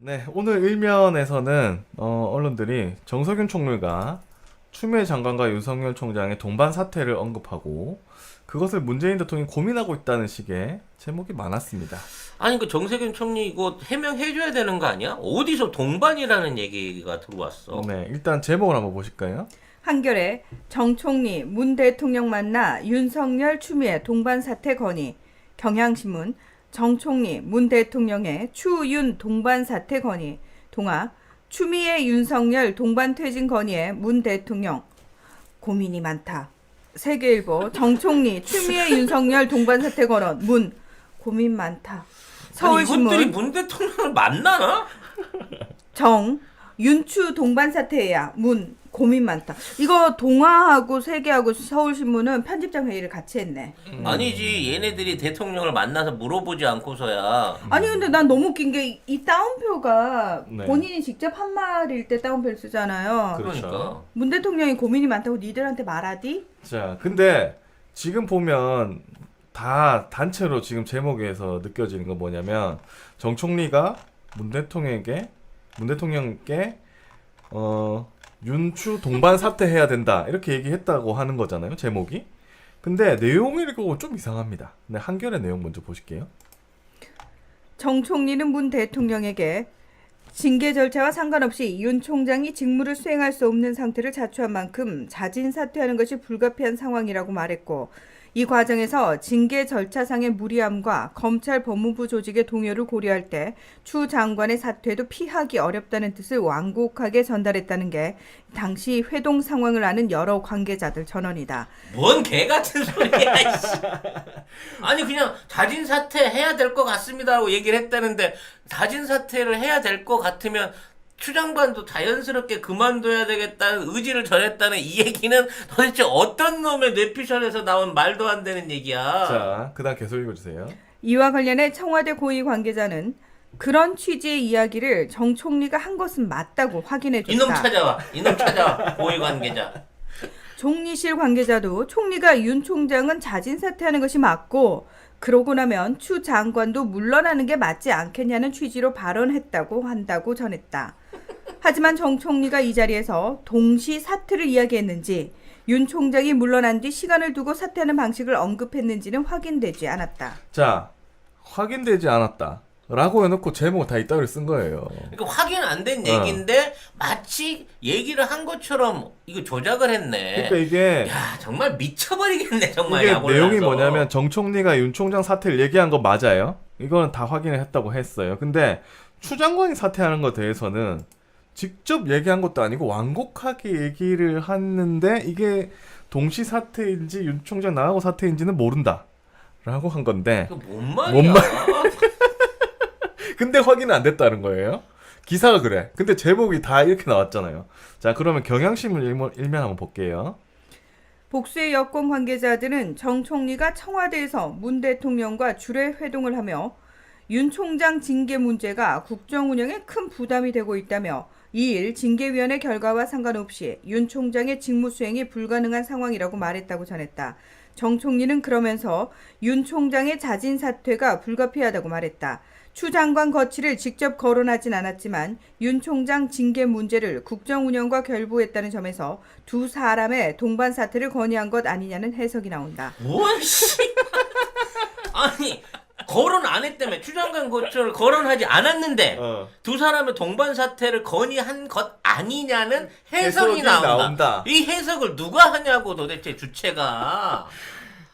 네, 오늘 일면에서는 언론들이 정석윤 총리가 추미애 장관과 윤석열 총장의 동반 사퇴를 언급하고 그것을 문재인 대통령이 고민하고 있다는 식의 제목이 많았습니다. 아니 그 정세균 총리 이거 해명해줘야 되는 거 아니야? 어디서 동반이라는 얘기가 들어왔어? 네, 일단 제목을 한번 보실까요? 한겨레 정 총리 문 대통령 만나 윤석열 추미애 동반 사퇴 건의. 경향신문 정 총리 문 대통령의 추윤 동반 사퇴 건의. 동아 추미애 윤석열 동반 퇴진 건의에 문 대통령 고민이 많다. 세계일보 정 총리 추미애 윤석열 동반 사퇴 건언 문 고민 많다. 아니 이것들이 서울신문 문 대통령을 만나나? 정 윤추 동반 사퇴야 문 고민 많다. 이거 동아하고 세계하고 서울신문은 편집장 회의를 같이 했네. 아니지 얘네들이 대통령을 만나서 물어보지 않고서야. 아니 근데 난 너무 웃긴 게 이 따옴표가 네. 본인이 직접 한 말일 때 따옴표를 쓰잖아요. 그렇죠. 그러니까 문 대통령이 고민이 많다고 니들한테 말하디? 자, 근데 지금 보면 다 단체로 지금 제목에서 느껴지는 건 뭐냐면 정 총리가 문 대통령께 윤추 동반 사퇴해야 된다 이렇게 얘기했다고 하는 거잖아요, 제목이. 근데 내용을 읽어보면 좀 이상합니다. 네, 한겨레 내용 먼저 보실게요. 정 총리는 문 대통령에게 징계 절차와 상관없이 윤 총장이 직무를 수행할 수 없는 상태를 자초한 만큼 자진 사퇴하는 것이 불가피한 상황이라고 말했고, 이 과정에서 징계 절차상의 무리함과 검찰 법무부 조직의 동요를 고려할 때 추 장관의 사퇴도 피하기 어렵다는 뜻을 완곡하게 전달했다는 게 당시 회동 상황을 아는 여러 관계자들 전언이다. 뭔 개 같은 소리야. 이씨. 아니 그냥 자진 사퇴해야 될 것 같습니다라고 얘기를 했다는데 자진 사퇴를 해야 될 것 같으면 추 장관도 자연스럽게 그만둬야 되겠다는 의지를 전했다는 이 얘기는 도대체 어떤 놈의 뇌피셜에서 나온 말도 안 되는 얘기야. 자, 그다음 계속 읽어주세요. 이와 관련해 청와대 고위 관계자는 그런 취지의 이야기를 정 총리가 한 것은 맞다고 확인해줬다. 이놈 찾아와 고위 관계자. 총리실 관계자도 총리가 윤 총장은 자진 사퇴하는 것이 맞고 그러고 나면 추 장관도 물러나는 게 맞지 않겠냐는 취지로 발언했다고 한다고 전했다. 하지만 정 총리가 이 자리에서 동시 사퇴를 이야기했는지 윤 총장이 물러난 뒤 시간을 두고 사퇴하는 방식을 언급했는지는 확인되지 않았다. 자, 확인되지 않았다 라고 해놓고 제목을 다 이따위로 쓴 거예요. 그러니까 확인 안 된 얘기인데 마치 얘기를 한 것처럼 이거 조작을 했네. 그러니까 이게 야 정말 미쳐버리겠네 정말. 이게 야골라서. 내용이 뭐냐면 정 총리가 윤 총장 사퇴를 얘기한 거 맞아요. 이거는 다 확인을 했다고 했어요. 근데 추 장관이 사퇴하는 것에 대해서는 직접 얘기한 것도 아니고 완곡하게 얘기를 했는데 이게 동시 사퇴인지 윤 총장 나가고 사퇴인지는 모른다 라고 한 건데 이거 뭔 말이야? 뭔 근데 확인은 안 됐다는 거예요. 기사가 그래. 근데 제목이 다 이렇게 나왔잖아요. 자, 그러면 경향신문 일면 한번 볼게요. 복수의 여권 관계자들은 정 총리가 청와대에서 문 대통령과 주례 회동을 하며 윤 총장 징계 문제가 국정 운영에 큰 부담이 되고 있다며 이일 징계위원회 결과와 상관없이 윤 총장의 직무 수행이 불가능한 상황이라고 말했다고 전했다. 정 총리는 그러면서 윤 총장의 자진 사퇴가 불가피하다고 말했다. 추 장관 거취를 직접 거론하진 않았지만 윤 총장 징계 문제를 국정 운영과 결부했다는 점에서 두 사람의 동반 사퇴를 건의한 것 아니냐는 해석이 나온다. 뭔 씨? 아니 거론 안 했다며 추장관 거처를 거론하지 않았는데 두 사람의 동반 사퇴를 건의한 것 아니냐는 해석이 나온다. 이 해석을 누가 하냐고 도대체 주체가.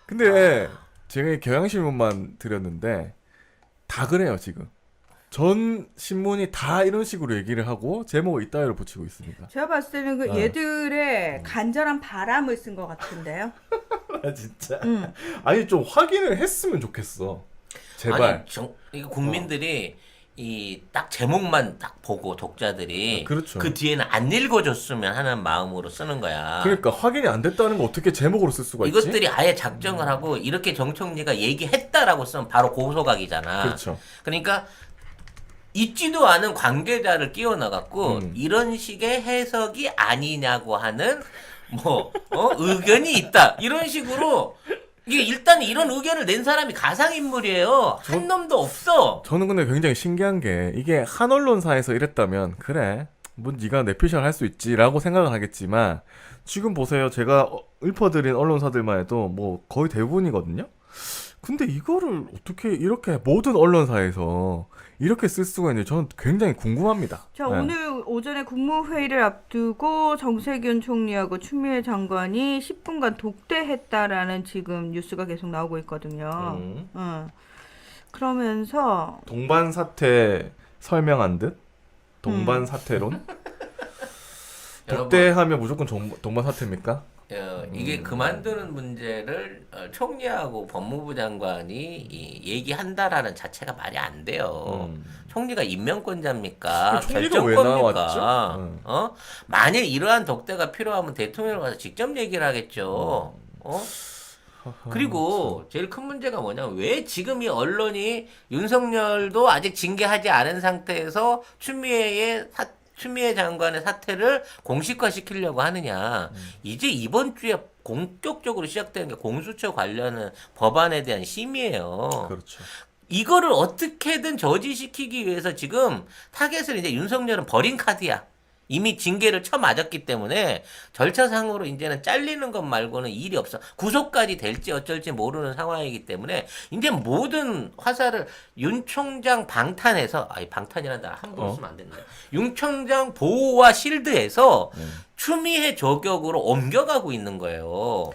근데 제가 경향신문만 드렸는데 다 그래요 지금. 전 신문이 다 이런 식으로 얘기를 하고 제목을 이따위로 붙이고 있습니다. 제가 봤을 때는 그 얘들의 간절한 바람을 쓴 것 같은데요. 아 진짜. 아니 좀 확인을 했으면 좋겠어. 제발. 아니 이거 국민들이 이 딱 제목만 딱 보고 독자들이 그렇죠. 그 뒤에는 안 읽어줬으면 하는 마음으로 쓰는 거야. 그러니까 확인이 안 됐다는 거 어떻게 제목으로 쓸 수가 있지? 이것들이 아예 작정을 하고 이렇게 정 총리가 얘기했다라고 쓰면 바로 고소각이잖아. 그렇죠. 그러니까 있지도 않은 관계자를 끼워 넣어갖고 이런 식의 해석이 아니냐고 하는 의견이 있다 이런 식으로 이게 일단 이런 의견을 낸 사람이 가상인물이에요. 한 놈도 없어. 저는 근데 굉장히 신기한 게 이게 한 언론사에서 이랬다면 그래 뭐 네가 내피셜 할 수 있지라고 생각을 하겠지만 지금 보세요. 제가 읊어드린 언론사들만 해도 뭐 거의 대부분이거든요. 근데 이거를 어떻게 이렇게 모든 언론사에서 이렇게 쓸 수가 있는지 저는 굉장히 궁금합니다. 자, 네. 오늘 오전에 국무회의를 앞두고 정세균 총리하고 추미애 장관이 10분간 독대했다라는 지금 뉴스가 계속 나오고 있거든요. 그러면서 동반 사태 설명한 듯 동반 사태론 독대하면 무조건 동반 사태입니까? 이게 그만두는 문제를 총리하고 법무부 장관이 얘기한다라는 자체가 말이 안 돼요. 총리가 임명권자입니까? 총리가 왜 결정권입니까? 나왔죠? 만일 이러한 독대가 필요하면 대통령을 가서 직접 얘기를 하겠죠. 그리고 제일 큰 문제가 뭐냐면 왜 지금 이 언론이 윤석열도 아직 징계하지 않은 상태에서 추미애 장관의 사퇴를 공식화시키려고 하느냐. 이제 이번 주에 본격적으로 시작되는 게 공수처 관련한 법안에 대한 심의예요. 그렇죠. 이거를 어떻게든 저지시키기 위해서 지금 타겟을 이제 윤석열은 버린 카드야. 이미 징계를 쳐맞았기 때문에 절차상으로 이제는 잘리는 것 말고는 일이 없어. 구속까지 될지 어쩔지 모르는 상황이기 때문에 이제 모든 화살을 윤 총장 방탄해서 방탄이라는 말 함부로 쓰면 안 된다. 윤 총장 보호와 실드에서 추미애 저격으로 옮겨가고 있는 거예요.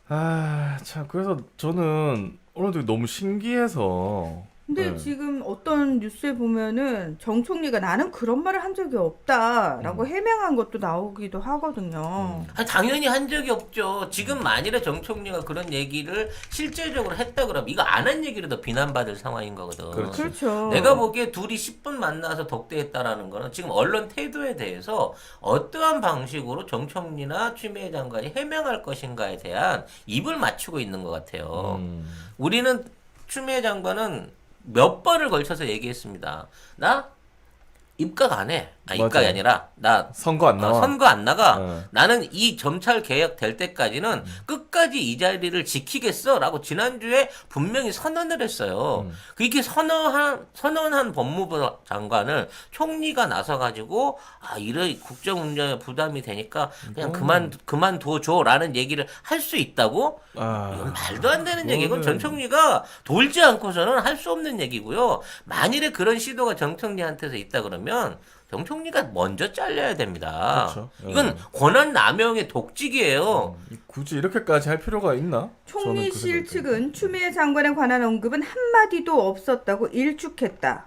참 그래서 저는 오늘도 너무 신기해서 근데 지금 어떤 뉴스에 보면은 정 총리가 나는 그런 말을 한 적이 없다라고 해명한 것도 나오기도 하거든요. 당연히 한 적이 없죠. 지금 만일에 정 총리가 그런 얘기를 실제적으로 했다 그러면 이거 안 한 얘기를 더 비난받을 상황인 거거든. 그렇죠. 내가 보기에 둘이 10분 만나서 독대했다라는 거는 지금 언론 태도에 대해서 어떠한 방식으로 정 총리나 추미애 장관이 해명할 것인가에 대한 입을 맞추고 있는 것 같아요. 우리는 추미애 장관은 몇 번을 걸쳐서 얘기했습니다. 나 입각 안 해. 입각이 맞아요. 아니라 나 선거 안 나와. 선거 안 나가. 네. 나는 이 점찰 개혁 될 때까지는 끝까지 이 자리를 지키겠어라고 지난주에 분명히 선언을 했어요. 그렇게 선언한 법무부 장관을 총리가 나서 가지고 이래 국정 운영에 부담이 되니까 그냥 그만둬줘라는 얘기를 할 수 있다고? 이건 말도 안 되는 얘기고 전 총리가 돌지 않고서는 할 수 없는 얘기고요. 만일에 그런 시도가 정 총리한테서 있다 그러면 정 총리가 먼저 잘려야 됩니다. 그렇죠. 이건 권한 남용의 독직이에요. 굳이 이렇게까지 할 필요가 있나? 저는 그 총리실 생각이 측은 추미애 장관에 관한 언급은 한마디도 없었다고 일축했다.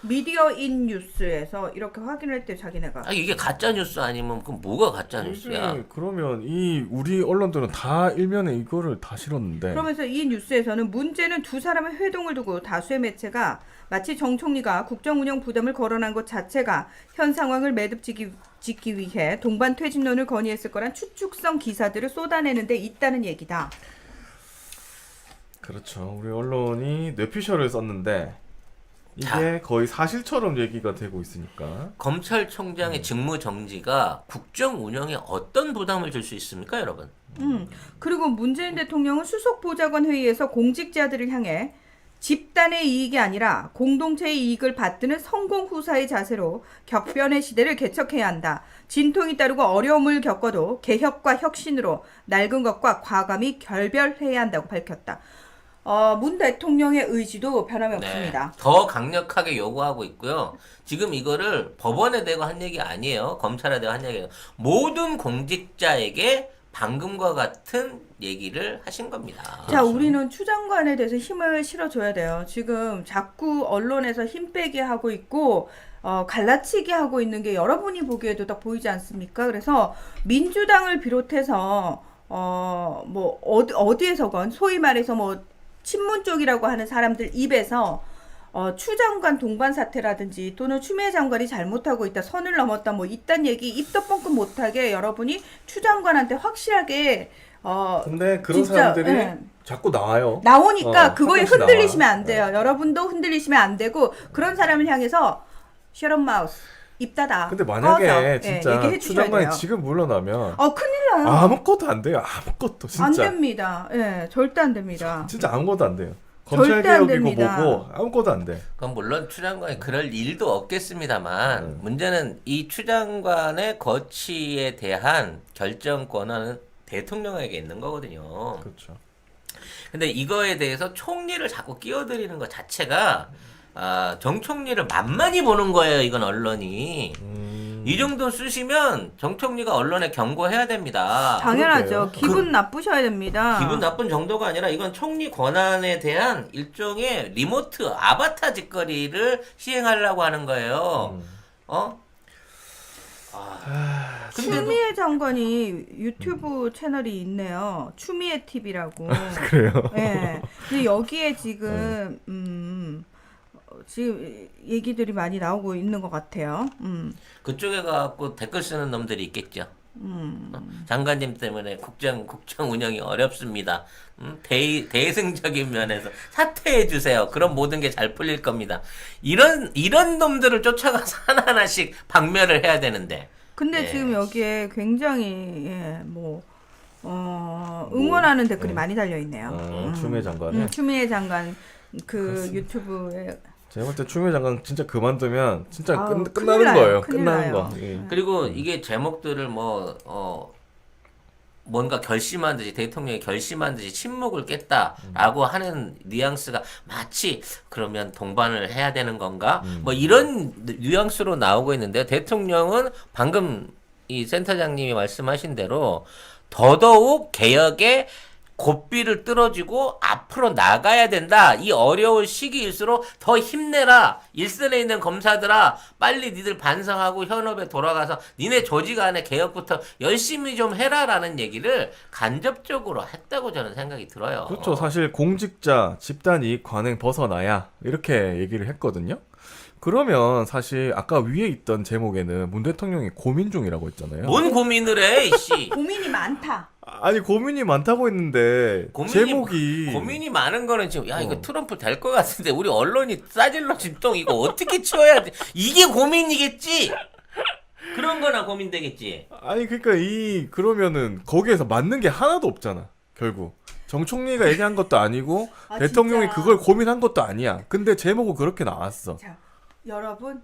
미디어인 뉴스에서 이렇게 확인할 때 자기네가 이게 가짜 뉴스 아니면 그럼 뭐가 가짜 뉴스야? 이게 그러면 이 우리 언론들은 다 일면에 이거를 다 실었는데 그러면서 이 뉴스에서는 문제는 두 사람의 회동을 두고 다수의 매체가 마치 정 총리가 국정운영 부담을 거론한 것 자체가 현 상황을 매듭짓기 위해 동반 퇴진론을 건의했을 거란 추측성 기사들을 쏟아내는 데 있다는 얘기다. 그렇죠. 우리 언론이 뇌피셜을 썼는데 이게 거의 사실처럼 얘기가 되고 있으니까 검찰총장의 직무 정지가 국정 운영에 어떤 부담을 줄 수 있습니까, 여러분? 그리고 문재인 대통령은 수석보좌관 회의에서 공직자들을 향해 집단의 이익이 아니라 공동체의 이익을 받드는 성공 후사의 자세로 격변의 시대를 개척해야 한다. 진통이 따르고 어려움을 겪어도 개혁과 혁신으로 낡은 것과 과감히 결별해야 한다고 밝혔다. 문 대통령의 의지도 변함이 없습니다. 더 강력하게 요구하고 있고요. 지금 이거를 법원에 대고 한 얘기 아니에요. 검찰에 대고 한 얘기예요. 모든 공직자에게 방금과 같은 얘기를 하신 겁니다. 자, 우리는 추 장관에 대해서 힘을 실어줘야 돼요. 지금 자꾸 언론에서 힘 빼게 하고 있고 갈라치기 하고 있는 게 여러분이 보기에도 딱 보이지 않습니까? 그래서 민주당을 비롯해서 뭐 어디에서건 소위 말해서 뭐 친문 쪽이라고 하는 사람들 입에서 추 장관 동반 사태라든지 또는 추미애 장관이 잘못하고 있다, 선을 넘었다, 뭐 이딴 얘기 입도 뻥끗 못하게 여러분이 추 장관한테 확실하게 근데 그런 진짜, 사람들이 자꾸 나와요. 나오니까 그거에 가끔씩 흔들리시면 나와. 안 돼요. 여러분도 흔들리시면 안 되고 그런 사람을 향해서 shut up mouse. 입 닫아. 근데 만약에 꺼져. 진짜 얘기해 추 주셔야 장관이 돼요. 지금 물러나면 큰일 나요. 아무것도 안 돼요. 아무것도 안 진짜 됩니다. 예, 절대 안 됩니다. 진짜 아무것도 안 돼요. 절대 안 검찰개혁이고 됩니다. 뭐고 아무것도 안 돼. 그럼 물론 추 장관이 그럴 일도 없겠습니다만 네. 문제는 이 추 장관의 거취에 대한 결정 권한은 대통령에게 있는 거거든요. 그렇죠. 근데 이거에 대해서 총리를 자꾸 끼어들이는 것 자체가 정 총리를 만만히 보는 거예요. 이건 언론이. 이 정도 쓰시면 정 총리가 언론에 경고해야 됩니다. 당연하죠. 그러게요. 기분 나쁘셔야 됩니다. 기분 나쁜 정도가 아니라 이건 총리 권한에 대한 일종의 리모트 아바타 짓거리를 시행하려고 하는 거예요. 어? 근데도 추미애 장관이 유튜브 채널이 있네요. 추미애 TV라고. 그래요. 예. 근데 여기에 지금 지금 얘기들이 많이 나오고 있는 것 같아요. 그쪽에 가갖고 댓글 쓰는 놈들이 있겠죠. 장관님 때문에 국정 운영이 어렵습니다. 대승적인 면에서 사퇴해 주세요. 그럼 모든 게 잘 풀릴 겁니다. 이런 놈들을 쫓아가서 하나하나씩 박멸을 해야 되는데. 근데 네. 지금 여기에 굉장히 응원하는 댓글이 많이 달려 있네요. 추미애 장관에 추미애 장관 그 유튜브에 제가 볼 때 추미애 장관 진짜 그만두면 진짜 아우, 큰일 끝나는 나요. 거예요. 큰일 끝나는 나요. 거. 예. 그리고 이게 제목들을 뭔가 결심한 듯이 대통령이 결심한 듯이 침묵을 깼다라고 하는 뉘앙스가 마치 그러면 동반을 해야 되는 건가? 뭐 이런 뉘앙스로 나오고 있는데 대통령은 방금 이 센터장님이 말씀하신 대로 더더욱 개혁에 고삐를 뚫어주고 앞으로 나가야 된다. 이 어려운 시기일수록 더 힘내라. 일선에 있는 검사들아 빨리 니들 반성하고 현업에 돌아가서 니네 조직 안에 개혁부터 열심히 좀 해라라는 얘기를 간접적으로 했다고 저는 생각이 들어요. 그렇죠. 사실 공직자 집단이익 관행 벗어나야 이렇게 얘기를 했거든요. 그러면 사실 아까 위에 있던 제목에는 문 대통령이 고민 중이라고 했잖아요. 뭔 고민을 해, 이씨. 고민이 많다. 아니 고민이 많다고 했는데 제목이 고민이 많은 거는 지금 야 이거 트럼프 될 것 같은데 우리 언론이 싸질러 진동 이거 어떻게 치워야 돼? 이게 고민이겠지. 그런 거나 고민되겠지. 아니 그러니까 그러면은 거기에서 맞는 게 하나도 없잖아. 결국 정 총리가 얘기한 것도 아니고 대통령이 진짜. 그걸 고민한 것도 아니야. 근데 제목은 그렇게 나왔어. 자, 여러분,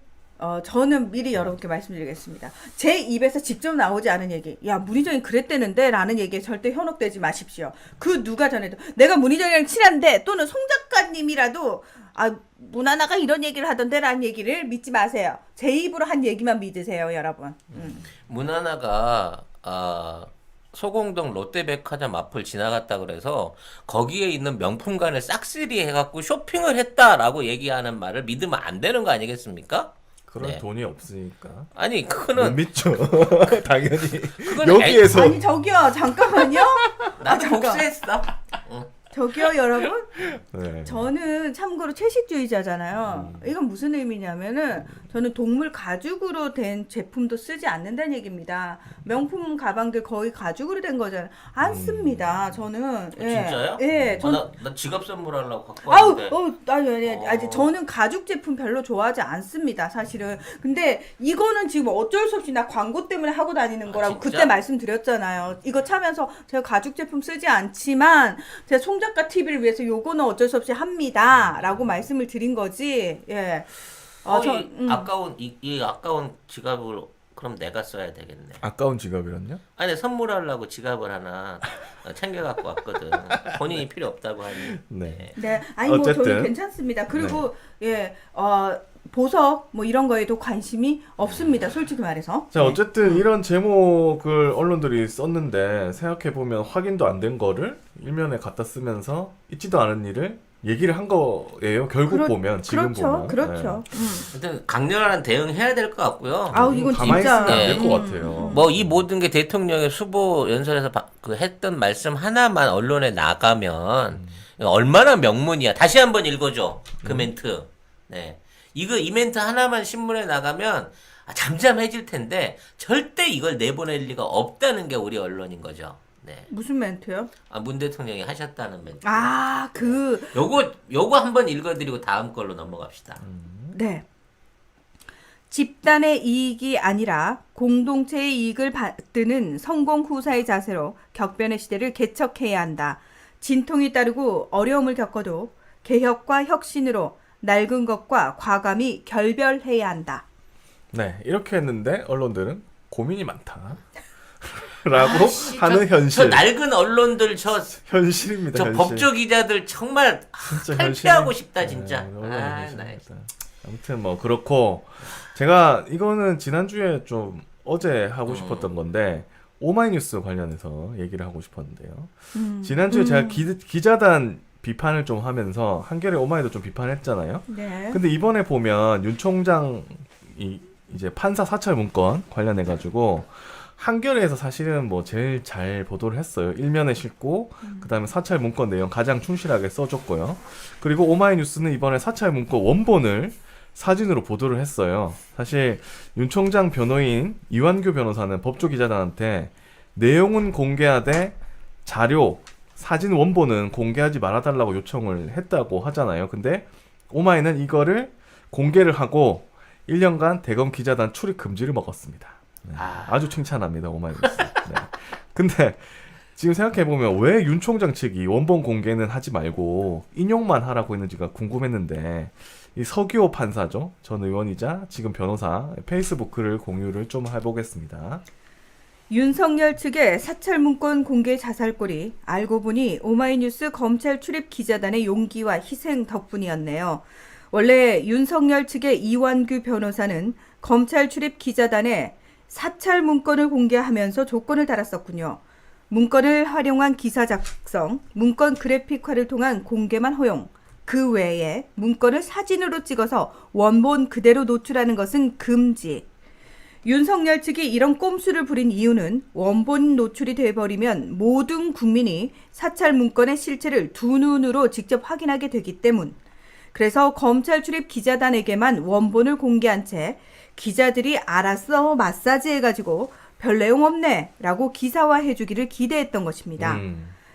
저는 미리 여러분께 말씀드리겠습니다. 제 입에서 직접 나오지 않은 얘기, 야 문희정이 그랬대는데 라는 얘기에 절대 현혹되지 마십시오. 그 누가 전해도 내가 문희정이랑 친한데 또는 송 작가님이라도 문하나가 이런 얘기를 하던데 라는 얘기를 믿지 마세요. 제 입으로 한 얘기만 믿으세요, 여러분. 문하나가 소공동 롯데백화점 앞을 지나갔다 그래서 거기에 있는 명품관을 싹쓸이 해갖고 쇼핑을 했다라고 얘기하는 말을 믿으면 안 되는 거 아니겠습니까? 그런 네. 돈이 없으니까 아니 못 그거는 믿죠. 당연히 그건 여기에서 아니 저기요, 잠깐만요. 나도 잠깐. 복수했어. 저기요, 여러분. 네. 저는 참고로 채식주의자잖아요. 이건 무슨 의미냐면은 저는 동물 가죽으로 된 제품도 쓰지 않는다는 얘기입니다. 명품 가방들 거의 가죽으로 된 거잖아요. 안 씁니다. 저는. 예. 진짜요? 예. 나 지갑 선물하려고 갖고 아우, 왔는데. 아니, 저는 가죽 제품 별로 좋아하지 않습니다, 사실은. 근데 이거는 지금 어쩔 수 없이 나 광고 때문에 하고 다니는 거라고 진짜? 그때 말씀드렸잖아요. 이거 차면서 제가 가죽 제품 쓰지 않지만 제가 송 작가 TV를 위해서 요거는 어쩔 수 없이 합니다라고 말씀을 드린 거지. 예. 이 아까운 지갑을 그럼 내가 써야 되겠네. 아까운 지갑이란요? 아니 선물하려고 지갑을 하나 챙겨 갖고 왔거든. 본인이 필요 없다고 하니. 네. 네, 아니 뭐 어쨌든. 저는 괜찮습니다. 그리고 보석 뭐 이런 거에도 관심이 없습니다. 솔직히 말해서. 자 어쨌든 이런 제목을 언론들이 썼는데 생각해보면 확인도 안 된 거를 일면에 갖다 쓰면서 있지도 않은 일을 얘기를 한 거예요. 결국 보면 지금 그렇죠, 보면. 그렇죠. 하여튼 강렬한 대응해야 될 것 같고요. 아우 이건 가만히 진짜. 있으면 안 될 것 네. 같아요. 뭐 이 모든 게 대통령의 수보 연설에서 했던 말씀 하나만 언론에 나가면 얼마나 명문이야. 다시 한번 읽어줘 그 멘트. 네, 이 멘트 하나만 신문에 나가면 잠잠해질 텐데 절대 이걸 내보낼 리가 없다는 게 우리 언론인 거죠. 네. 무슨 멘트요? 문 대통령이 하셨다는 멘트. 요거 요거 한번 읽어드리고 다음 걸로 넘어갑시다. 네. 집단의 이익이 아니라 공동체의 이익을 받드는 성공 후사의 자세로 격변의 시대를 개척해야 한다. 진통이 따르고 어려움을 겪어도 개혁과 혁신으로 낡은 것과 과감히 결별해야 한다. 네, 이렇게 했는데 언론들은 고민이 많다. 라고 아씨, 하는 저 현실. 낡은 언론들 현실입니다. 저 현실. 법조 기자들 정말 진짜 탈피하고 현실이- 싶다 진짜. 네, 너무 아, 현실입니다. 나 아무튼 뭐 그렇고 제가 이거는 지난주에 좀 어제 하고 싶었던 건데 오마이뉴스 관련해서 얘기를 하고 싶었는데요. 지난주에 제가 기자단 비판을 좀 하면서 한겨레 오마이도 좀 비판했잖아요. 네. 근데 이번에 보면 윤 총장이 이제 판사 사찰 문건 관련해 가지고 한겨레에서 사실은 뭐 제일 잘 보도를 했어요. 일면에 싣고 그다음에 사찰 문건 내용 가장 충실하게 써줬고요. 그리고 오마이뉴스는 이번에 사찰 문건 원본을 사진으로 보도를 했어요. 사실 윤 총장 변호인 이완규 변호사는 법조기자단한테 내용은 공개하되 자료, 사진 원본은 공개하지 말아달라고 요청을 했다고 하잖아요. 근데 오마이는 이거를 공개를 하고 1년간 대검 기자단 출입 금지를 먹었습니다. 네, 아주 칭찬합니다. 오마이뉴스. 네. 근데 지금 생각해보면 왜 윤 총장 측이 원본 공개는 하지 말고 인용만 하라고 했는지가 궁금했는데 이 서기호 판사죠. 전 의원이자 지금 변호사 페이스북 글을 공유를 좀 해보겠습니다. 윤석열 측의 사찰 문건 공개 자살골이 알고 보니 오마이뉴스 검찰 출입 기자단의 용기와 희생 덕분이었네요. 원래 윤석열 측의 이완규 변호사는 검찰 출입 기자단에 사찰 문건을 공개하면서 조건을 달았었군요. 문건을 활용한 기사 작성, 문건 그래픽화를 통한 공개만 허용, 그 외에 문건을 사진으로 찍어서 원본 그대로 노출하는 것은 금지. 윤석열 측이 이런 꼼수를 부린 이유는 원본 노출이 돼버리면 모든 국민이 사찰 문건의 실체를 두 눈으로 직접 확인하게 되기 때문. 그래서 검찰 출입 기자단에게만 원본을 공개한 채 기자들이 알아서 마사지해가지고 별 내용 없네 라고 기사화해주기를 기대했던 것입니다.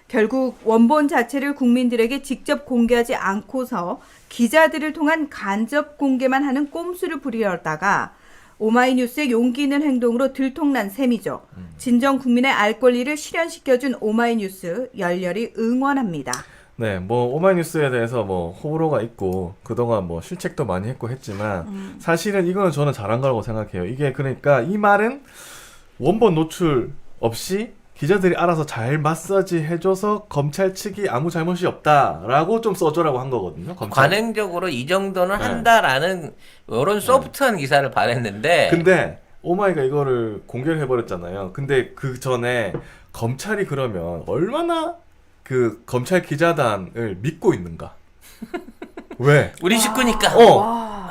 결국 원본 자체를 국민들에게 직접 공개하지 않고서 기자들을 통한 간접 공개만 하는 꼼수를 부리려다가 오마이뉴스의 용기 있는 행동으로 들통난 셈이죠. 진정 국민의 알 권리를 실현시켜준 오마이뉴스 열렬히 응원합니다. 네, 뭐 오마이뉴스에 대해서 뭐 호불호가 있고 그동안 뭐 실책도 많이 했고 했지만 사실은 이거는 저는 잘한 거라고 생각해요. 이게 그러니까 이 말은 원본 노출 없이 기자들이 알아서 잘 마사지 해줘서 검찰 측이 아무 잘못이 없다라고 좀 써줘라고 한 거거든요. 검찰. 관행적으로 이 정도는 네. 한다라는 이런 소프트한 기사를 바랬는데 근데 오마이가 이거를 공개를 해버렸잖아요. 근데 그 전에 검찰이 그러면 얼마나 그 검찰 기자단을 믿고 있는가? 왜? 우리 식구니까.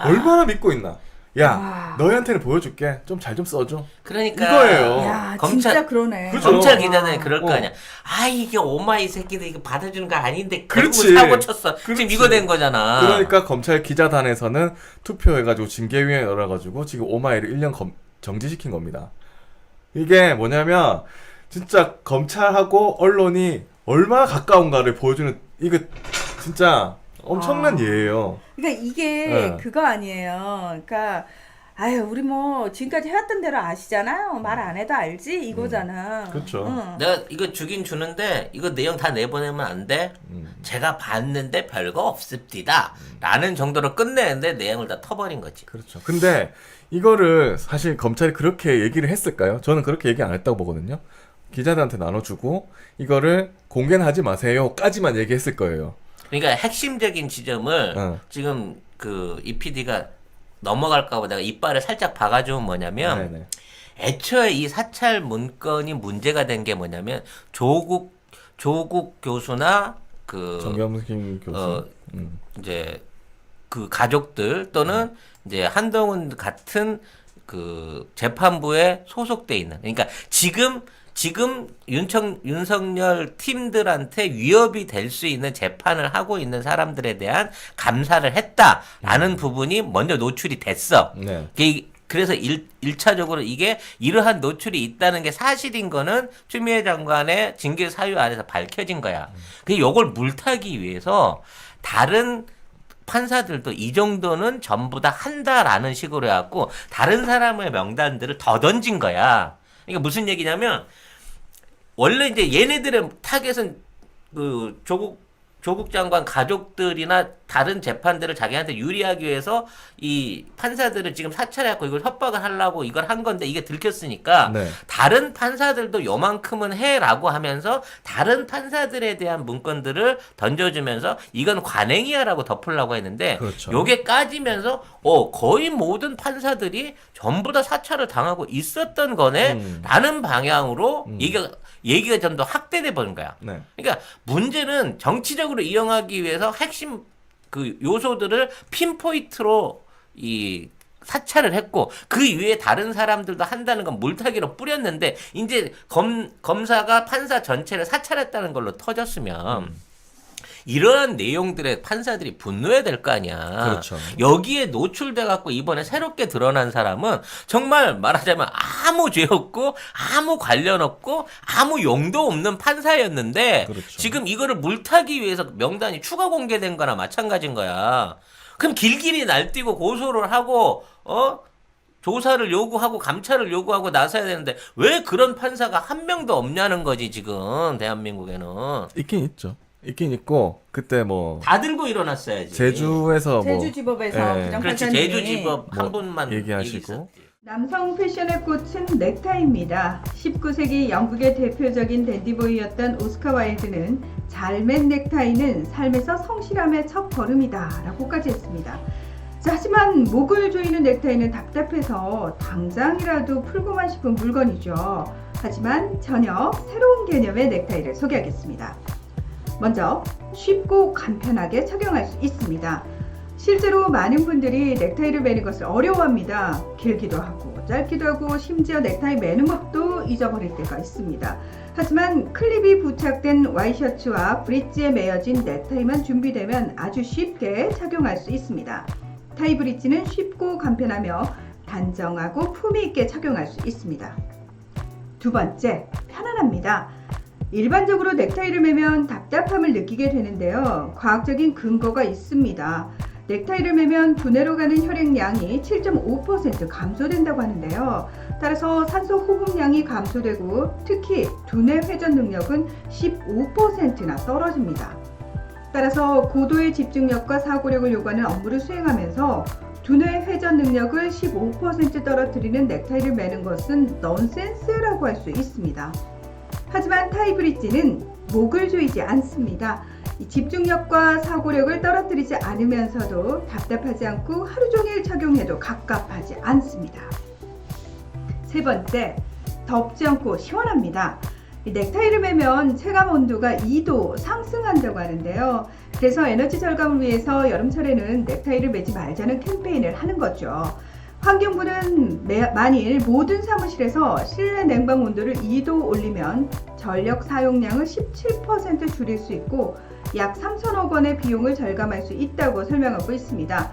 얼마나 믿고 있나? 야, 와. 너희한테는 보여줄게. 좀 잘 좀 써줘. 그러니까 이거예요. 야, 검찰- 진짜 그러네. 그죠? 검찰 기자단이 그럴 거 어. 아니야. 아 이게 오마이 새끼들 이거 받아주는 거 아닌데 결국 그렇지. 사고 쳤어. 지금 그렇지. 이거 된 거잖아. 그러니까 검찰 기자단에서는 투표해가지고 징계위원회 열어가지고 지금 오마이를 1년 정지시킨 겁니다. 이게 뭐냐면 진짜 검찰하고 언론이 얼마나 가까운가를 보여주는 이거 진짜 엄청난 예예요. 그러니까 이게 네. 그거 아니에요. 그러니까 아유 우리 뭐 지금까지 해왔던 대로 아시잖아요. 말 안 해도 알지 이거잖아. 그렇죠. 응. 내가 이거 주긴 주는데 이거 내용 다 내보내면 안 돼? 제가 봤는데 별거 없습니다. 라는 정도로 끝내는데 내용을 다 터버린 거지. 그렇죠. 근데 이거를 사실 검찰이 그렇게 얘기를 했을까요? 저는 그렇게 얘기 안 했다고 보거든요. 기자들한테 나눠주고 이거를 공개는 하지 마세요까지만 얘기했을 거예요. 그러니까 핵심적인 지점을 어. 지금 그 이 PD가 넘어갈까봐 내가 이빨을 살짝 박아주면 뭐냐면 네네. 애초에 이 사찰 문건이 문제가 된 게 뭐냐면 조국 교수나 그 정경심 교수. 어, 이제 그 가족들 또는 이제 한동훈 같은 그 재판부에 소속돼 있는 그러니까 지금 윤석열 팀들한테 위협이 될 수 있는 재판을 하고 있는 사람들에 대한 감사를 했다라는 부분이 먼저 노출이 됐어. 네. 그래서 1차적으로 이게 이러한 노출이 있다는 게 사실인 거는 추미애 장관의 징계 사유 안에서 밝혀진 거야. 그 요걸 물타기 위해서 다른 판사들도 이 정도는 전부 다 한다라는 식으로 해갖고 다른 사람의 명단들을 더 던진 거야. 그러니까 무슨 얘기냐면 원래 이제 얘네들의 타겟은 그 조국 장관 가족들이나 다른 재판들을 자기한테 유리하기 위해서 이 판사들을 지금 사찰해갖고 이걸 협박을 하려고 이걸 한 건데 이게 들켰으니까 네. 다른 판사들도 요만큼은 해라고 하면서 다른 판사들에 대한 문건들을 던져주면서 이건 관행이야라고 덮으려고 했는데 그렇죠. 요게 까지면서 거의 모든 판사들이 전부 다 사찰을 당하고 있었던 거네 라는 방향으로 얘기가 좀 더 확대돼 버린 거야. 네. 그러니까 문제는 정치적으로 이용하기 위해서 핵심 그 요소들을 핀포인트로 이 사찰을 했고 그 위에 다른 사람들도 한다는 건 물타기로 뿌렸는데 이제 검사가 판사 전체를 사찰했다는 걸로 터졌으면 이러한 내용들에 판사들이 분노해야 될 거 아니야. 그렇죠. 여기에 노출돼 갖고 이번에 새롭게 드러난 사람은 정말 말하자면 아무 죄 없고 아무 관련 없고 아무 용도 없는 판사였는데 그렇죠. 지금 이거를 물타기 위해서 명단이 추가 공개된 거나 마찬가지인 거야. 그럼 길길이 날뛰고 고소를 하고 조사를 요구하고 감찰을 요구하고 나서야 되는데 왜 그런 판사가 한 명도 없냐는 거지 지금 대한민국에는. 있긴 있죠. 있긴 있고 그때 뭐 다 들고 일어났어야지. 제주에서 뭐 제주지법에서 예. 부장 그렇지 판사님이 제주지법 한 뭐 분만 얘기하시고. 얘기했었지. 남성 패션의 꽃은 넥타이입니다. 19세기 영국의 대표적인 댄디보이였던 오스카 와일드는 잘 맨 넥타이는 삶에서 성실함의 첫 걸음이다 라고까지 했습니다. 자, 하지만 목을 조이는 넥타이는 답답해서 당장이라도 풀고만 싶은 물건이죠. 하지만 전혀 새로운 개념의 넥타이를 소개하겠습니다. 먼저 쉽고 간편하게 착용할 수 있습니다. 실제로 많은 분들이 넥타이를 매는 것을 어려워합니다. 길기도 하고 짧기도 하고 심지어 넥타이 매는 법도 잊어버릴 때가 있습니다. 하지만 클립이 부착된 와이셔츠와 브릿지에 매어진 넥타이만 준비되면 아주 쉽게 착용할 수 있습니다. 타이 브릿지는 쉽고 간편하며 단정하고 품위 있게 착용할 수 있습니다. 두 번째, 편안합니다. 일반적으로 넥타이를 매면 답답함을 느끼게 되는데요. 과학적인 근거가 있습니다. 넥타이를 매면 두뇌로 가는 혈액량이 7.5% 감소된다고 하는데요. 따라서 산소 호흡량이 감소되고 특히 두뇌 회전 능력은 15%나 떨어집니다. 따라서 고도의 집중력과 사고력을 요구하는 업무를 수행하면서 두뇌 회전 능력을 15% 떨어뜨리는 넥타이를 매는 것은 넌센스라고 할 수 있습니다. 하지만 타이 브릿지는 목을 조이지 않습니다. 집중력과 사고력을 떨어뜨리지 않으면서도 답답하지 않고 하루 종일 착용해도 갑갑하지 않습니다. 세 번째, 덥지 않고 시원합니다. 넥타이를 매면 체감 온도가 2도 상승한다고 하는데요. 그래서 에너지 절감을 위해서 여름철에는 넥타이를 매지 말자는 캠페인을 하는 거죠. 환경부는 만일 모든 사무실에서 실내 냉방 온도를 2도 올리면 전력 사용량을 17% 줄일 수 있고 약 3천억 원의 비용을 절감할 수 있다고 설명하고 있습니다.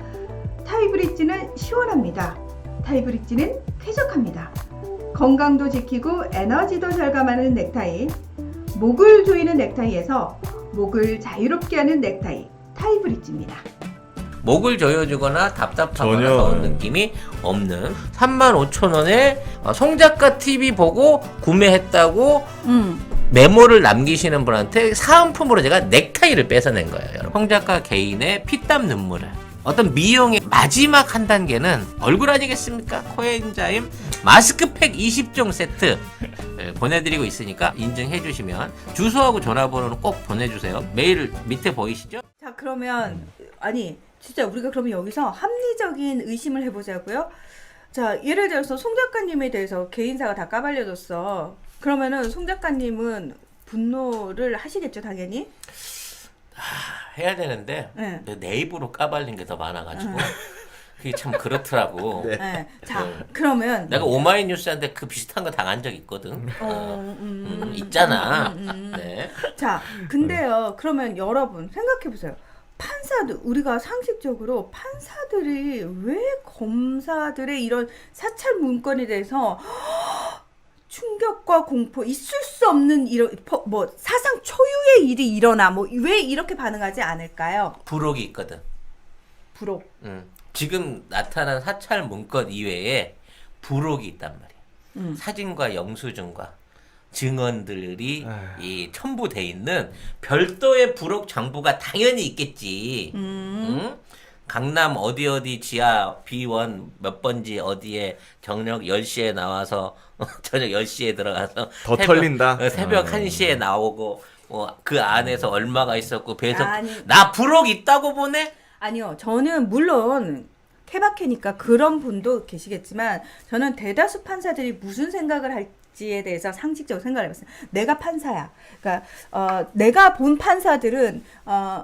타이 브릿지는 시원합니다. 타이 브릿지는 쾌적합니다. 건강도 지키고 에너지도 절감하는 넥타이, 목을 조이는 넥타이에서 목을 자유롭게 하는 넥타이, 타이 브릿지입니다. 목을 조여주거나 답답하거나 전혀. 더운 느낌이 없는 35,000원에 송작가 TV 보고 구매했다고 메모를 남기시는 분한테 사은품으로 제가 넥타이를 뺏어낸 거예요. 여러분. 송작가 개인의 피땀 눈물을 어떤 미용의 마지막 한 단계는 얼굴 아니겠습니까? 코엔자임 마스크팩 20종 세트 보내드리고 있으니까 인증해 주시면 주소하고 전화번호는 꼭 보내주세요. 메일 밑에 보이시죠? 자, 그러면 아니 진짜 우리가 그러면 여기서 합리적인 의심을 해보자고요. 자, 예를 들어서 송 작가님에 대해서 개인사가 다 까발려졌어. 그러면은 송 작가님은 분노를 하시겠죠, 당연히. 해야 되는데 네. 내 입으로 까발린 게 더 많아가지고 그게 참 그렇더라고. 네. 네. 자, 그러면 내가 오마이뉴스한테 그 비슷한 거 당한 적 있거든. 있잖아. 네. 자, 근데요. 그러면 여러분 생각해 보세요. 판사들 우리가 상식적으로 판사들이 왜 검사들의 이런 사찰 문건에 대해서 충격과 공포 있을 수 없는 이런 뭐 사상 초유의 일이 일어나 뭐 왜 이렇게 반응하지 않을까요? 부록이 있거든. 부록. 지금 나타난 사찰 문건 이외에 부록이 있단 말이야. 사진과 영수증과 증언들이 이 첨부돼 있는 별도의 부록 장부가 당연히 있겠지. 응? 강남 어디 지하 B1 몇 번지 어디에 저녁 10시에 나와서 저녁 10시에 들어가서 더 털린다? 새벽 1시에 나오고 그 안에서 얼마가 있었고 배석 아니. 나 부록 있다고 보네? 아니요. 저는 물론 케바케니까 그런 분도 계시겠지만 저는 대다수 판사들이 무슨 생각을 할지에 대해서 상식적으로 생각을 해봤어요. 내가 판사야. 그러니까 내가 본 판사들은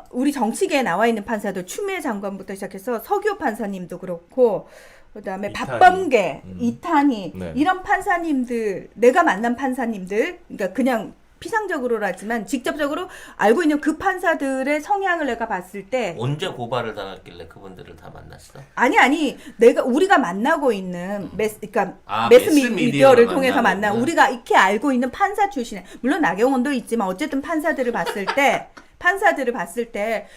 우리 정치계에 나와 있는 판사들 추미애 장관부터 시작해서 서기호 판사님도 그렇고 그다음에 이탄희. 박범계, 이탄희 네. 이런 판사님들 내가 만난 판사님들 그러니까 그냥 피상적으로라지만 직접적으로 알고 있는 그 판사들의 성향을 내가 봤을 때 언제 고발을 당했길래 그분들을 다 만났어? 아니 우리가 만나고 있는 그러니까 매스 미디어를 미디어를 통해서 만나 만나고. 우리가 이렇게 알고 있는 판사 출신에 물론 나경원도 있지만 어쨌든 판사들을 봤을 때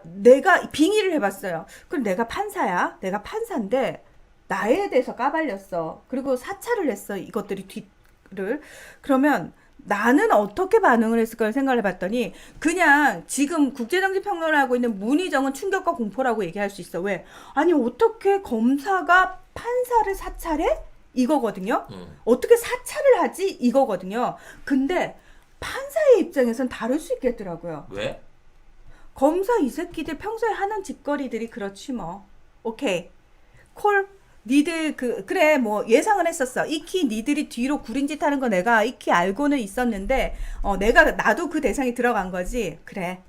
내가 빙의를 해봤어요. 그럼 내가 판사야, 내가 판사인데 나에 대해서 까발렸어. 그리고 사찰을 했어. 이것들이 뒤를 그러면. 나는 어떻게 반응을 했을까 생각을 해봤더니 그냥 지금 국제정치평론을 하고 있는 문희정은 충격과 공포라고 얘기할 수 있어. 왜? 아니 어떻게 검사가 판사를 사찰해? 이거거든요. 어떻게 사찰을 하지? 이거거든요. 근데 판사의 입장에선 다를 수 있겠더라고요. 왜? 검사 이 새끼들 평소에 하는 짓거리들이 그렇지 뭐. 오케이. 콜. 니들 그래 뭐 예상은 했었어. 익히 니들이 뒤로 구린 짓 하는 거 내가 익히 알고는 있었는데 나도 그 대상에 들어간 거지. 그래.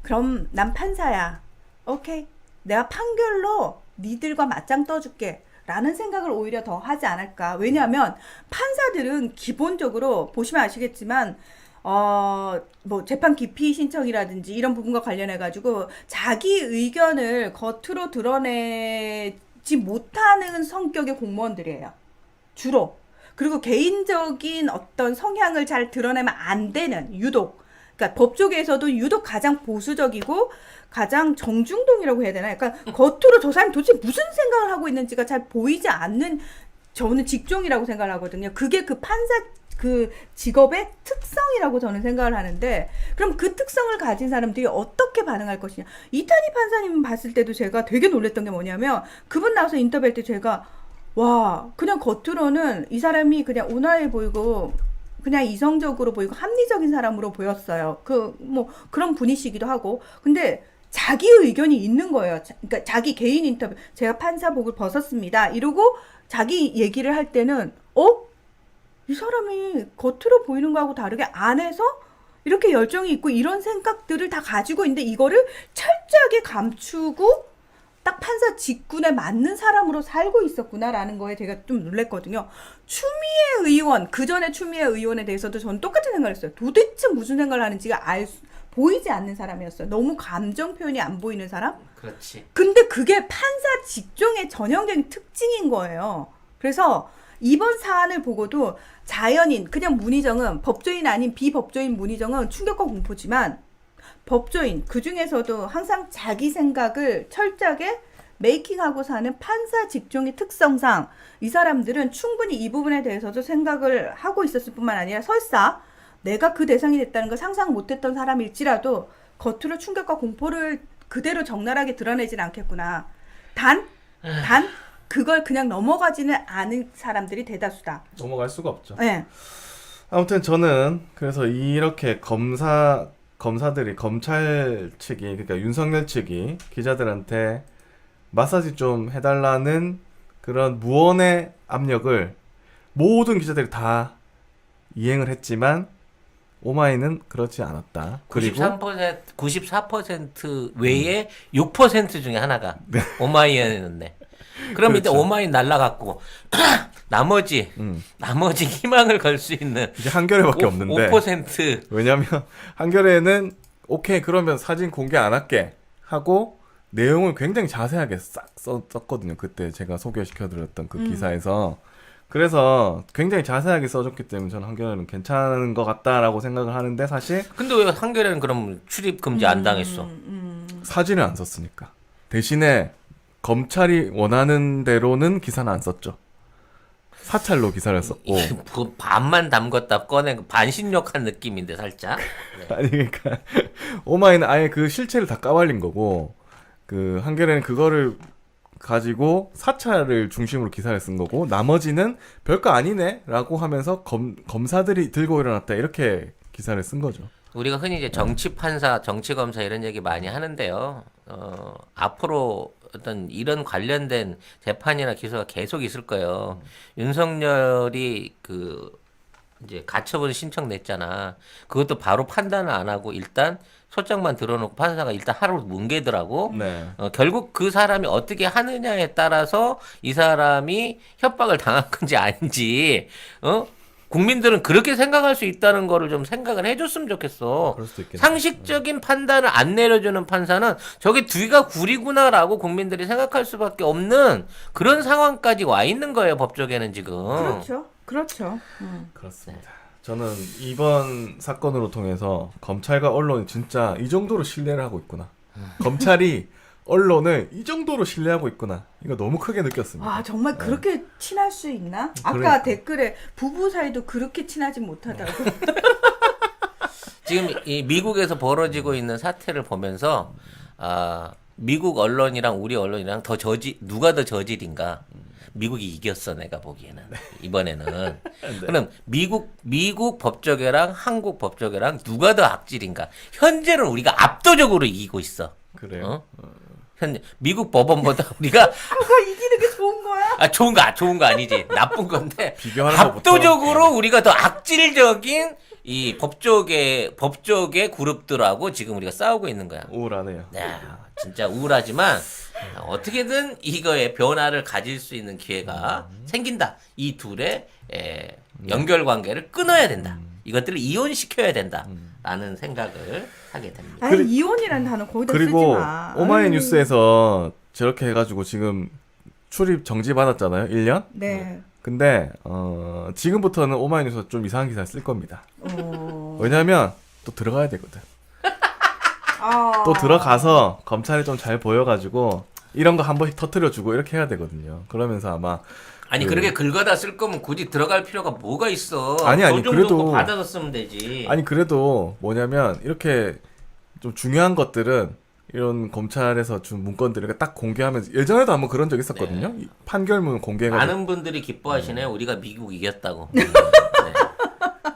그럼 난 판사야. 오케이. 내가 판결로 니들과 맞짱 떠줄게. 라는 생각을 오히려 더 하지 않을까. 왜냐하면 판사들은 기본적으로 보시면 아시겠지만 뭐 재판 기피 신청이라든지 이런 부분과 관련해 가지고 자기 의견을 겉으로 드러내지 못하는 성격의 공무원들이에요. 주로. 그리고 개인적인 어떤 성향을 잘 드러내면 안 되는 유독. 그러니까 법조계에서도 유독 가장 보수적이고 가장 정중동이라고 해야 되나? 약간 겉으로 저 사람이 도대체 무슨 생각을 하고 있는지가 잘 보이지 않는 저는 직종이라고 생각을 하거든요. 그게 그 판사 그 직업의 특성이라고 저는 생각을 하는데 그럼 그 특성을 가진 사람들이 어떻게 반응할 것이냐. 이탄희 판사님 봤을 때도 제가 되게 놀랬던 게 뭐냐면 그분 나와서 인터뷰할 때 제가 와 그냥 겉으로는 이 사람이 그냥 온화해 보이고 그냥 이성적으로 보이고 합리적인 사람으로 보였어요. 뭐 그런 분이시기도 하고 근데 자기 의견이 있는 거예요. 그러니까 자기 개인 인터뷰 제가 판사복을 벗었습니다 이러고 자기 얘기를 할 때는 이 사람이 겉으로 보이는 거하고 다르게 안에서 이렇게 열정이 있고 이런 생각들을 다 가지고 있는데 이거를 철저하게 감추고 딱 판사 직군에 맞는 사람으로 살고 있었구나라는 거에 제가 좀 놀랬거든요. 추미애 의원, 그 전에 추미애 의원에 대해서도 저는 똑같은 생각을 했어요. 도대체 무슨 생각을 하는지가 보이지 않는 사람이었어요. 너무 감정 표현이 안 보이는 사람? 그렇지. 근데 그게 판사 직종의 전형적인 특징인 거예요. 그래서 이번 사안을 보고도 자연인, 그냥 문희정은 법조인 아닌 비법조인 문희정은 충격과 공포지만 법조인, 그 중에서도 항상 자기 생각을 철저하게 메이킹하고 사는 판사 직종의 특성상 이 사람들은 충분히 이 부분에 대해서도 생각을 하고 있었을 뿐만 아니라 설사 내가 그 대상이 됐다는 걸 상상 못했던 사람일지라도 겉으로 충격과 공포를 그대로 적나라하게 드러내진 않겠구나. 단 그걸 그냥 넘어가지는 않은 사람들이 대다수다. 넘어갈 수가 없죠. 네. 아무튼 저는 그래서 이렇게 검사들이 검찰 측이 그러니까 윤석열 측이 기자들한테 마사지 좀 해달라는 그런 무언의 압력을 모든 기자들이 다 이행을 했지만 오마이는 그렇지 않았다. 그리고 94% 외에 6% 중에 하나가 오마이였네. 그럼 이제 그렇죠. 오마이 날라갔고 나머지 희망을 걸 수 있는 이제 한겨레밖에 없는데 5%. 왜냐면 한겨레는 오케이 그러면 사진 공개 안 할게 하고 내용을 굉장히 자세하게 싹 썼거든요. 그때 제가 소개시켜드렸던 그 기사에서. 그래서 굉장히 자세하게 써줬기 때문에 저는 한겨레는 괜찮은 것 같다라고 생각을 하는데 사실 근데 왜 한겨레는 그럼 출입 금지 안 당했어? 사진을 안 썼으니까. 대신에 검찰이 원하는 대로는 기사는 안 썼죠. 사찰로 기사를 썼고. 그 반만 담궜다 꺼낸 그 반신욕한 느낌인데 살짝. 네. 아니 그러니까 오마이는 아예 그 실체를 다 까발린 거고 그 한겨레는 그거를 가지고 사찰을 중심으로 기사를 쓴 거고 나머지는 별거 아니네라고 하면서 검사들이 들고 일어났다 이렇게 기사를 쓴 거죠. 우리가 흔히 이제 정치 판사, 정치 검사 이런 얘기 많이 하는데요. 앞으로 어떤 이런 관련된 재판이나 기소가 계속 있을 거예요. 윤석열이 그 이제 가처분 신청 냈잖아. 그것도 바로 판단을 안 하고 일단 소장만 들어놓고 판사가 일단 하루 뭉개더라고. 네. 결국 그 사람이 어떻게 하느냐에 따라서 이 사람이 협박을 당한 건지 아닌지, 국민들은 그렇게 생각할 수 있다는 거를 좀 생각을 해줬으면 좋겠어. 그럴 수도 있겠네. 상식적인 판단을 안 내려주는 판사는 저게 뒤가 구리구나라고 국민들이 생각할 수밖에 없는 그런 상황까지 와 있는 거예요, 법조계는 지금. 그렇죠. 그렇죠. 그렇습니다. 저는 이번 사건으로 통해서 검찰과 언론이 진짜 이 정도로 신뢰를 하고 있구나. 검찰이 언론을 이 정도로 신뢰하고 있구나. 이거 너무 크게 느꼈습니다. 아 정말 그렇게 친할 수 있나? 아까 그러니까. 댓글에 부부 사이도 그렇게 친하지 못하다고. 지금 이 미국에서 벌어지고 있는 사태를 보면서 미국 언론이랑 우리 언론이랑 누가 더 저질인가? 미국이 이겼어 내가 보기에는 이번에는. 그럼 미국 법조계랑 한국 법조계랑 누가 더 악질인가? 현재는 우리가 압도적으로 이기고 있어. 그래요? 현재 미국 법원보다 우리가 그거 이기는 게 좋은 거야? 좋은 거 아니지. 나쁜 건데 비교하는 것부터. 압도적으로 우리가 더 악질적인 이 법조계 그룹들하고 지금 우리가 싸우고 있는 거야. 우울하네요. 네, 진짜 우울하지만 어떻게든 이거에 변화를 가질 수 있는 기회가 생긴다. 이 둘의 연결 관계를 끊어야 된다. 이것들을 이혼시켜야 된다. 라는 생각을 하게 됩니다. 아니 이혼이라는 단어 거기다 쓰지 그리고 마. 오마이뉴스에서 저렇게 해가지고 지금 출입 정지 받았잖아요. 1년? 네. 근데 지금부터는 오마이뉴스가 좀 이상한 기사 쓸 겁니다. 왜냐면 또 들어가야 되거든. 또 들어가서 검찰이 좀 잘 보여가지고 이런 거 한 번씩 터트려주고 이렇게 해야 되거든요. 그러면서 아마 아니 그렇게 긁어다 쓸 거면 굳이 들어갈 필요가 뭐가 있어. 아니, 그래도 받아서 쓰면 되지. 아니 그래도 뭐냐면 이렇게 좀 중요한 것들은 이런 검찰에서 준 문건들을 딱 공개하면서 예전에도 한번 그런 적 있었거든요. 이 판결문 공개해가지고 많은 분들이 기뻐하시네. 우리가 미국 이겼다고. 네.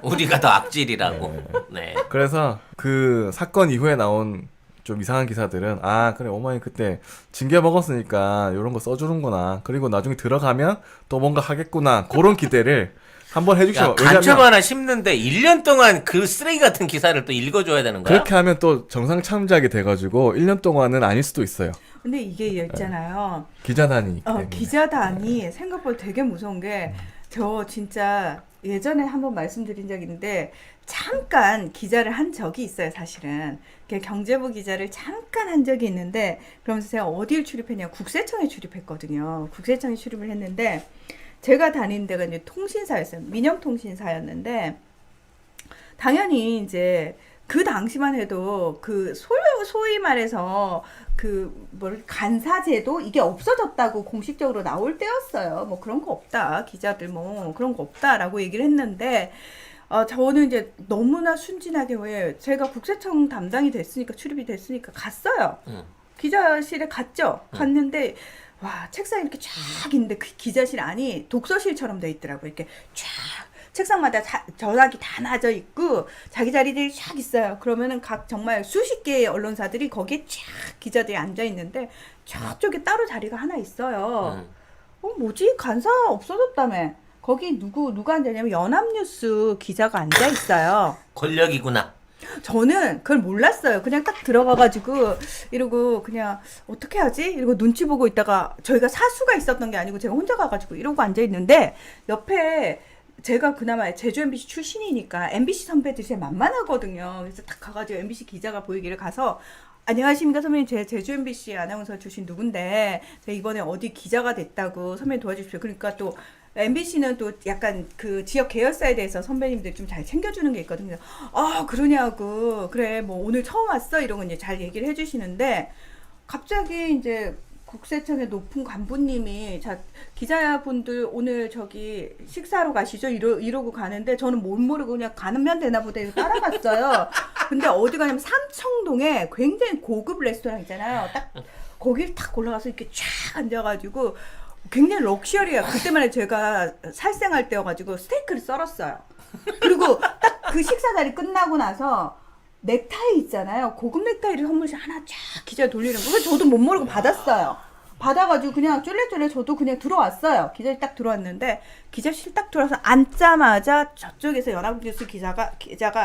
우리가 더 악질이라고. 네. 그래서 그 사건 이후에 나온 좀 이상한 기사들은 아 그래 오마이 그때 징계 먹었으니까 이런 거 써주는구나. 그리고 나중에 들어가면 또 뭔가 하겠구나. 그런 기대를 한번 해주시면 간첩 하나 심는데 1년 동안 그 쓰레기 같은 기사를 또 읽어줘야 되는 거야? 그렇게 하면 또 정상 참작이 돼가지고 1년 동안은 아닐 수도 있어요. 근데 이게 있잖아요. 기자단이 있기 때문에. 기자단이 생각보다 되게 무서운 게 저 진짜 예전에 한번 말씀드린 적이 있는데 잠깐 기자를 한 적이 있어요. 사실은 경제부 기자를 잠깐 한 적이 있는데 그러면서 제가 어디를 출입했냐 국세청에 출입했거든요. 국세청에 출입을 했는데 제가 다닌 데가 이제 통신사였어요. 민영통신사였는데 당연히 이제 그 당시만 해도 그 소위 말해서 간사제도 이게 없어졌다고 공식적으로 나올 때였어요. 뭐 그런 거 없다. 기자들 뭐 그런 거 없다라고 얘기를 했는데 저는 이제 너무나 순진하게 왜 제가 국세청 담당이 됐으니까 출입이 됐으니까 갔어요. 기자실에 갔죠. 갔는데 와 책상이 이렇게 쫙 있는데 그 기자실 안이 독서실처럼 돼 있더라고요. 이렇게 쫙 책상마다 전화기 다 놔져 있고 자기 자리들이 쫙 있어요. 그러면은 각 정말 수십 개의 언론사들이 거기에 쫙 기자들이 앉아 있는데 저쪽에 따로 자리가 하나 있어요. 뭐지? 간사 없어졌다며. 거기 누가 앉아냐면 연합뉴스 기자가 앉아 있어요. 권력이구나. 저는 그걸 몰랐어요. 그냥 딱 들어가가지고 이러고 그냥 어떻게 하지? 이러고 눈치 보고 있다가 저희가 사수가 있었던 게 아니고 제가 혼자 가가지고 이러고 앉아 있는데 옆에 제가 그나마 제주 MBC 출신이니까 MBC 선배들이 제일 만만하거든요. 그래서 딱 가가지고 MBC 기자가 보이기를 가서 안녕하십니까 선배님, 제 제주 MBC 아나운서 출신 누군데 제가 이번에 어디 기자가 됐다고 선배님 도와주십시오. 그러니까 또 MBC는 또 약간 그 지역 계열사에 대해서 선배님들 좀 잘 챙겨주는 게 있거든요. 그러냐고. 그래 뭐 오늘 처음 왔어? 이런 거 이제 잘 얘기를 해주시는데 갑자기 이제 국세청의 높은 간부님이 자 기자분들 오늘 저기 식사하러 가시죠 이러고 가는데 저는 못 모르고 그냥 가면 되나 보다 해서 따라갔어요. 근데 어디 가냐면 삼청동에 굉장히 고급 레스토랑 있잖아요. 딱 거길 탁 올라가서 이렇게 쫙 앉아가지고 굉장히 럭셔리해요. 그때만 해도 제가 살생할 때여가지고 스테이크를 썰었어요. 그리고 딱 그 식사 자리 끝나고 나서 넥타이 있잖아요. 고급 넥타이를 선물실 하나 쫙 기자에 돌리는 거. 그래서 저도 못 모르고 받았어요. 받아가지고 그냥 쫄래쫄래 저도 그냥 들어왔어요. 기자실 딱 들어왔는데 기자실 딱 들어와서 앉자마자 저쪽에서 연합뉴스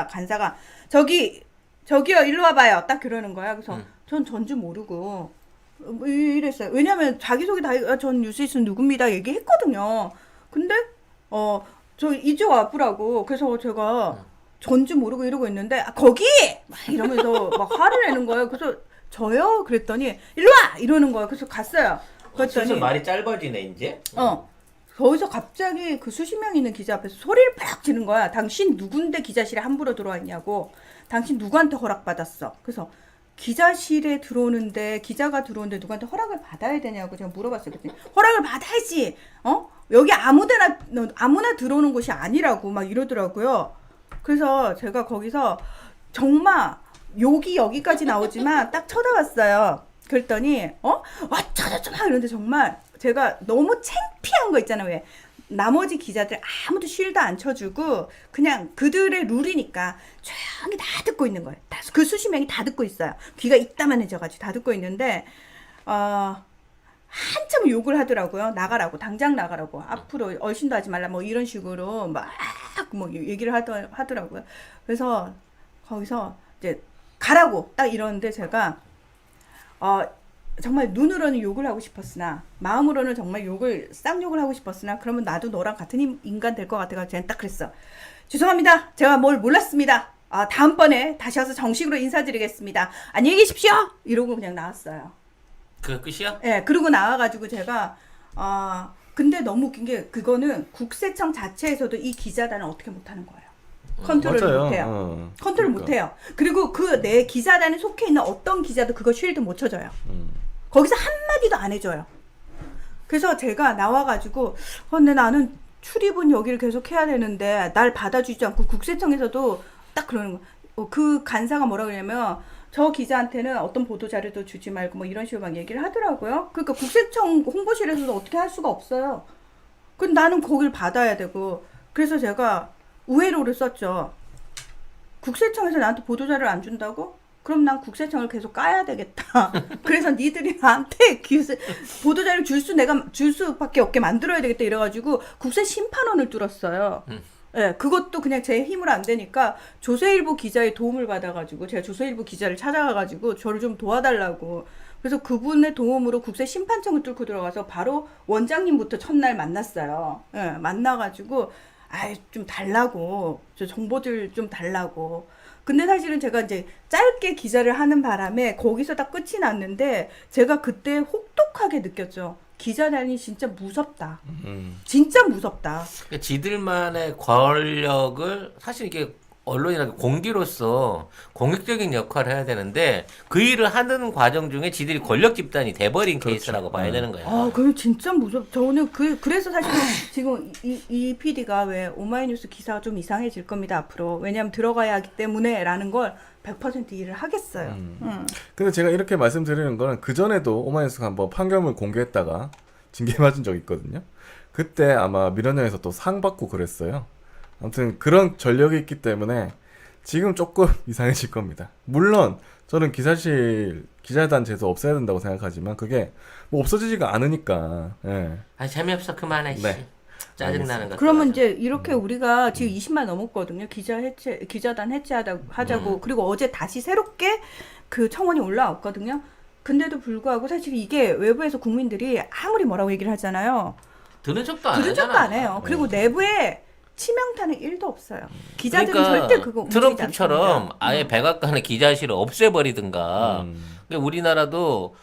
간사가 저기요 일로 와봐요. 딱 그러는 거야. 그래서 전 전주 모르고 뭐 이랬어요. 왜냐면 자기소개 다 전 뉴스이스 누굽니다 얘기했거든요. 근데 저 이쪽 와보라고. 그래서 제가 전주 모르고 이러고 있는데 거기 막 이러면서 막 화를 내는 거예요. 그래서 저요? 그랬더니 일로 와 이러는 거예요. 그래서 갔어요. 그래서 말이 짧아지네 이제. 거기서 갑자기 그 수십 명 있는 기자 앞에서 소리를 팍 지는 거야. 당신 누군데 기자실에 함부로 들어왔냐고. 당신 누구한테 허락받았어. 그래서 기자실에 기자가 들어오는데 누구한테 허락을 받아야 되냐고 제가 물어봤어요. 그랬더니 허락을 받아야지. 여기 아무나 들어오는 곳이 아니라고 막 이러더라고요. 그래서 제가 거기서 정말 욕이 여기까지 나오지만 딱 쳐다봤어요. 그랬더니 쳐다봐 이러는데 정말 제가 너무 창피한 거 있잖아요. 왜 나머지 기자들 아무도 쉴드 안 쳐주고 그냥 그들의 룰이니까 조용히 다 듣고 있는 거예요. 그 수십 명이 다 듣고 있어요. 귀가 이따만해져가지고 다 듣고 있는데 한참 욕을 하더라고요. 나가라고, 당장 나가라고, 앞으로 얼씬도 하지 말라 뭐 이런 식으로 막 뭐 얘기를 하더라고요. 그래서 거기서 이제 가라고 딱 이러는데 제가 정말 눈으로는 욕을 하고 싶었으나 마음으로는 정말 쌍욕을 하고 싶었으나 그러면 나도 너랑 같은 인간 될 것 같아서 제가 딱 그랬어. 죄송합니다. 제가 뭘 몰랐습니다. 다음번에 다시 와서 정식으로 인사드리겠습니다. 안녕히 계십시오. 이러고 그냥 나왔어요. 그 끝이야? 네, 그러고 나와가지고 제가 근데 너무 웃긴 게 그거는 국세청 자체에서도 이 기자단은 어떻게 못하는 거예요. 컨트롤을 맞아요. 못해요. 컨트롤 그러니까. 못해요. 그리고 그 내 기자단에 속해 있는 어떤 기자도 그거 쉴드 못 쳐줘요. 거기서 한마디도 안 해줘요. 그래서 제가 나와가지고 근데 나는 출입은 여기를 계속 해야 되는데 날 받아주지 않고 국세청에서도 딱 그러는 거예요. 그 간사가 뭐라 그러냐면 저 기자한테는 어떤 보도자료도 주지 말고 뭐 이런 식으로 막 얘기를 하더라고요. 그러니까 국세청 홍보실에서도 어떻게 할 수가 없어요. 근데 나는 거길 받아야 되고 그래서 제가 우회로를 썼죠. 국세청에서 나한테 보도자료를 안 준다고? 그럼 난 국세청을 계속 까야 되겠다. 그래서 니들이 나한테 보도자료 줄 수밖에 없게 만들어야 되겠다 이래가지고 국세심판원을 뚫었어요. 네, 그것도 그냥 제 힘으로 안 되니까 조선일보 기자의 도움을 받아가지고 제가 조선일보 기자를 찾아가가지고 저를 좀 도와달라고. 그래서 그분의 도움으로 국세심판청을 뚫고 들어가서 바로 원장님부터 첫날 만났어요. 네, 만나가지고 좀 달라고 저 정보들 좀 달라고. 근데 사실은 제가 이제 짧게 기자를 하는 바람에 거기서 다 끝이 났는데 제가 그때 혹독하게 느꼈죠. 기자단이 진짜 무섭다. 진짜 무섭다. 그러니까 지들만의 권력을 사실 이게 언론이나 공기로서 공익적인 역할을 해야 되는데 그 일을 하는 과정 중에 지들이 권력 집단이 돼버린 케이스라고 봐야 되는 거예요. 그게 진짜 저는 그래서 사실 지금 이 PD가 왜 오마이뉴스 기사가 좀 이상해질 겁니다 앞으로. 왜냐하면 들어가야 하기 때문에라는 걸 100% 일을 하겠어요. 근데 제가 이렇게 말씀드리는 거는 그전에도 오마이뉴스가 한번 판결문 공개했다가 징계 맞은 적이 있거든요. 그때 아마 미련영에서 또 상 받고 그랬어요. 아무튼 그런 전력이 있기 때문에 지금 조금 이상해질 겁니다. 물론 저는 기자단 제도 없애야 된다고 생각하지만 그게 뭐 없어지지가 않으니까. 예. 재미없어 그만해. 네. 짜증나는 거. 그러면 이제 이렇게 우리가 지금 20만 넘었거든요. 기자단 하자고. 그리고 어제 다시 새롭게 그 청원이 올라왔거든요. 근데도 불구하고 사실 이게 외부에서 국민들이 아무리 뭐라고 얘기를 하잖아요. 들은 척도 안 들은 척도 안 해요. 그리고 내부에 치명타는 1도 없어요. 기자들은 그러니까 절대 그거 트럼프처럼 아예 백악관의 기자실을 없애버리든가. 그러니까 우리나라도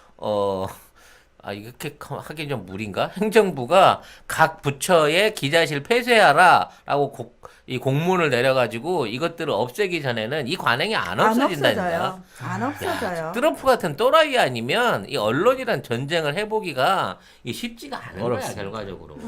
이렇게 하긴 좀 무리인가? 행정부가 각 부처의 기자실 폐쇄하라라고 이 공문을 내려가지고 이것들을 없애기 전에는 이 관행이 안 없어진다니까. 안 없어져요. 트럼프 같은 또라이 아니면 이 언론이란 전쟁을 해보기가 이 쉽지가 않은 어렵습니다. 거야 결과적으로.